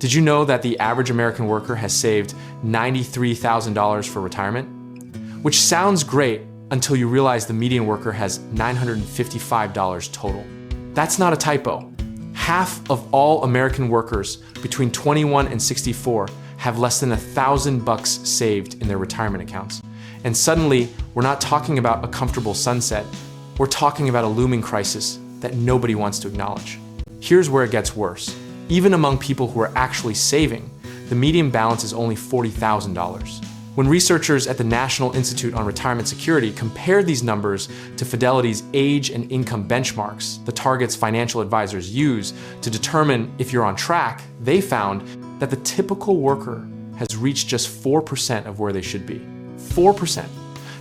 Did you know that the average American worker has saved $93,000 for retirement? Which sounds great until you realize the median worker has $955 total. That's not a typo. Half of all American workers between 21 and 64 have less than $1,000 saved in their retirement accounts. And suddenly, we're not talking about a comfortable sunset. We're talking about a looming crisis that nobody wants to acknowledge. Here's where it gets worse. Even among people who are actually saving, the median balance is only $40,000. When researchers at the National Institute on Retirement Security compared these numbers to Fidelity's age and income benchmarks, the targets financial advisors use to determine if you're on track, they found that the typical worker has reached just 4% of where they should be. 4%.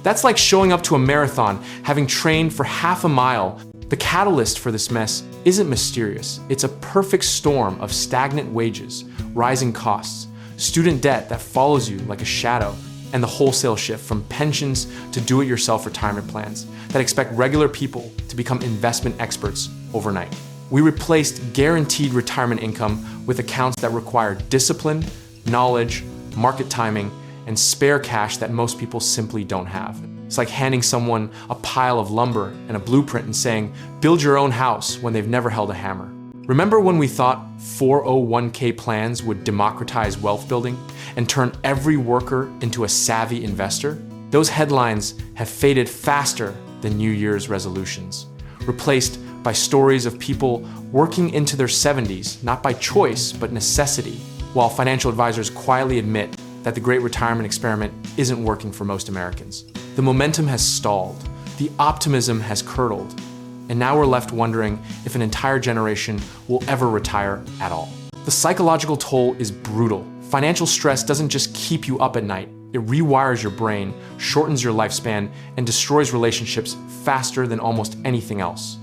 That's like showing up to a marathon, having trained for half a mile. The catalyst for this mess isn't mysterious. It's a perfect storm of stagnant wages, rising costs, student debt that follows you like a shadow, and the wholesale shift from pensions to do-it-yourself retirement plans that expect regular people to become investment experts overnight. We replaced guaranteed retirement income with accounts that require discipline, knowledge, market timing, and spare cash that most people simply don't have. It's like handing someone a pile of lumber and a blueprint and saying, build your own house, when they've never held a hammer. Remember when we thought 401k plans would democratize wealth building and turn every worker into a savvy investor? Those headlines have faded faster than New Year's resolutions, replaced by stories of people working into their 70s, not by choice, but necessity, while financial advisors quietly admit that the great retirement experiment isn't working for most Americans. The momentum has stalled, the optimism has curdled, and now we're left wondering if an entire generation will ever retire at all. The psychological toll is brutal. Financial stress doesn't just keep you up at night, it rewires your brain, shortens your lifespan, and destroys relationships faster than almost anything else.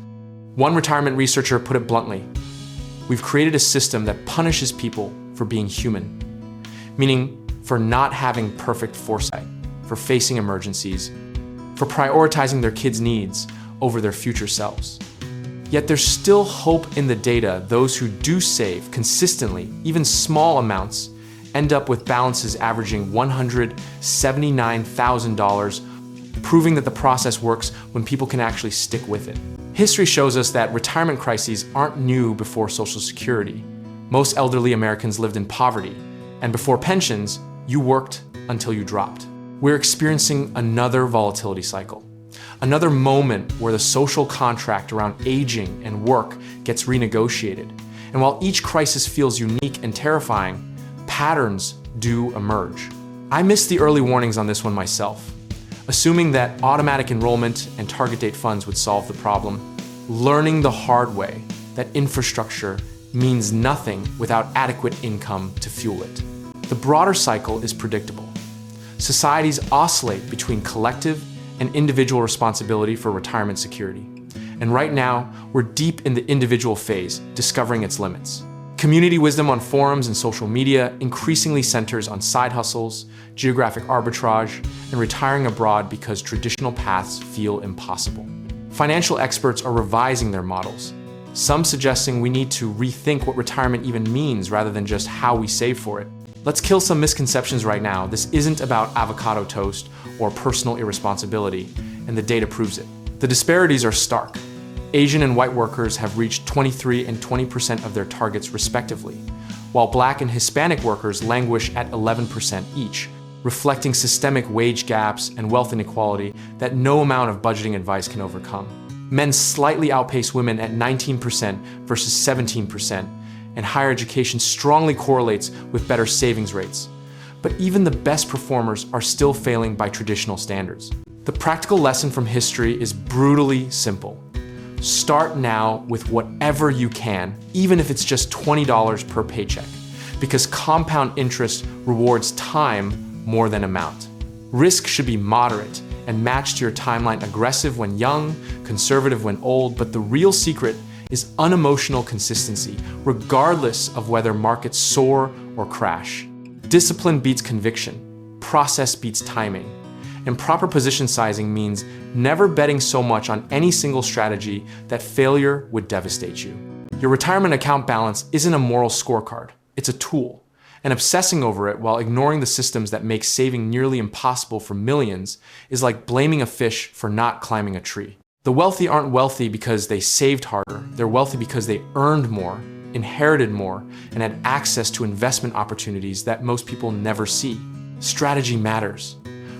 One retirement researcher put it bluntly: we've created a system that punishes people for being human, meaning for not having perfect foresight, for facing emergencies, for prioritizing their kids' needs over their future selves. Yet there's still hope in the data. Those who do save consistently, even small amounts, end up with balances averaging $179,000, proving that the process works when people can actually stick with it. History shows us that retirement crises aren't new before Social Security. Most elderly Americans lived in poverty, and before pensions, you worked until you dropped. We're experiencing another volatility cycle. Another moment where the social contract around aging and work gets renegotiated. And while each crisis feels unique and terrifying, patterns do emerge. I missed the early warnings on this one myself. Assuming that automatic enrollment and target date funds would solve the problem, learning the hard way that infrastructure means nothing without adequate income to fuel it. The broader cycle is predictable. Societies oscillate between collective and individual responsibility for retirement security. And right now, we're deep in the individual phase, discovering its limits. Community wisdom on forums and social media increasingly centers on side hustles, geographic arbitrage, and retiring abroad because traditional paths feel impossible. Financial experts are revising their models, some suggesting we need to rethink what retirement even means rather than just how we save for it. Let's kill some misconceptions right now. This isn't about avocado toast or personal irresponsibility, and the data proves it. The disparities are stark. Asian and white workers have reached 23% and 20% of their targets respectively, while Black and Hispanic workers languish at 11% each, reflecting systemic wage gaps and wealth inequality that no amount of budgeting advice can overcome. Men slightly outpace women at 19% versus 17%, and higher education strongly correlates with better savings rates. But even the best performers are still failing by traditional standards. The practical lesson from history is brutally simple. Start now with whatever you can, even if it's just $20 per paycheck, because compound interest rewards time more than amount. Risk should be moderate and matched to your timeline, aggressive when young, conservative when old, but the real secret is unemotional consistency, regardless of whether markets soar or crash. Discipline beats conviction, process beats timing, and proper position sizing means never betting so much on any single strategy that failure would devastate you. Your retirement account balance isn't a moral scorecard. It's a tool. And obsessing over it while ignoring the systems that make saving nearly impossible for millions is like blaming a fish for not climbing a tree. The wealthy aren't wealthy because they saved harder. They're wealthy because they earned more, inherited more, and had access to investment opportunities that most people never see. Strategy matters.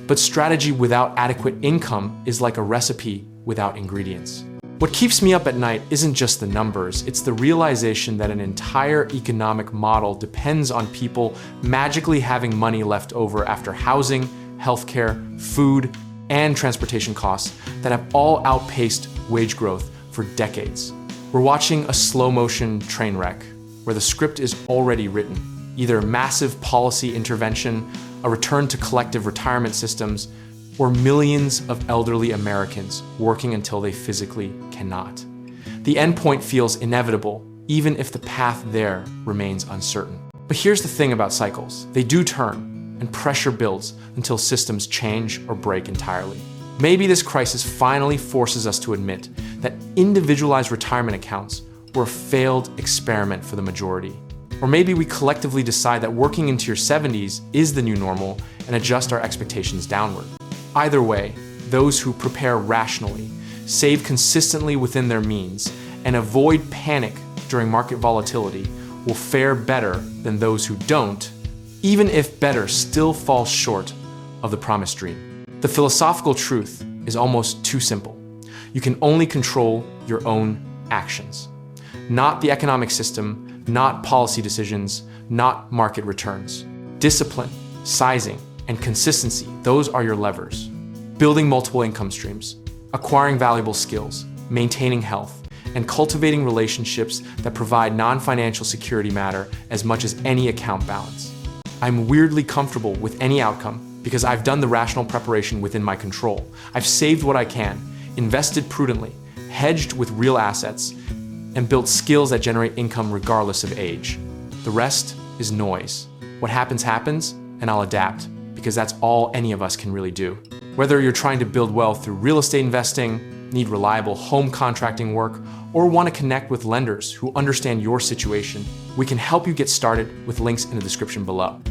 But strategy without adequate income is like a recipe without ingredients. What keeps me up at night isn't just the numbers, it's the realization that an entire economic model depends on people magically having money left over after housing, healthcare, food, and transportation costs that have all outpaced wage growth for decades. We're watching a slow-motion train wreck where the script is already written. Either massive policy intervention, a return to collective retirement systems, or millions of elderly Americans working until they physically cannot. The endpoint feels inevitable, even if the path there remains uncertain. But here's the thing about cycles. They do turn, and pressure builds until systems change or break entirely. Maybe this crisis finally forces us to admit that individualized retirement accounts were a failed experiment for the majority. Or maybe we collectively decide that working into your 70s is the new normal and adjust our expectations downward. Either way, those who prepare rationally, save consistently within their means, and avoid panic during market volatility will fare better than those who don't, even if better still falls short of the promised dream. The philosophical truth is almost too simple. You can only control your own actions. Not the economic system, not policy decisions, not market returns. Discipline, sizing, and consistency, those are your levers. Building multiple income streams, acquiring valuable skills, maintaining health, and cultivating relationships that provide non-financial security matter as much as any account balance. I'm weirdly comfortable with any outcome because I've done the rational preparation within my control. I've saved what I can, invested prudently, hedged with real assets, and built skills that generate income regardless of age. The rest is noise. What happens, happens, and I'll adapt, because that's all any of us can really do. Whether you're trying to build wealth through real estate investing, need reliable home contracting work, or want to connect with lenders who understand your situation, we can help you get started with links in the description below.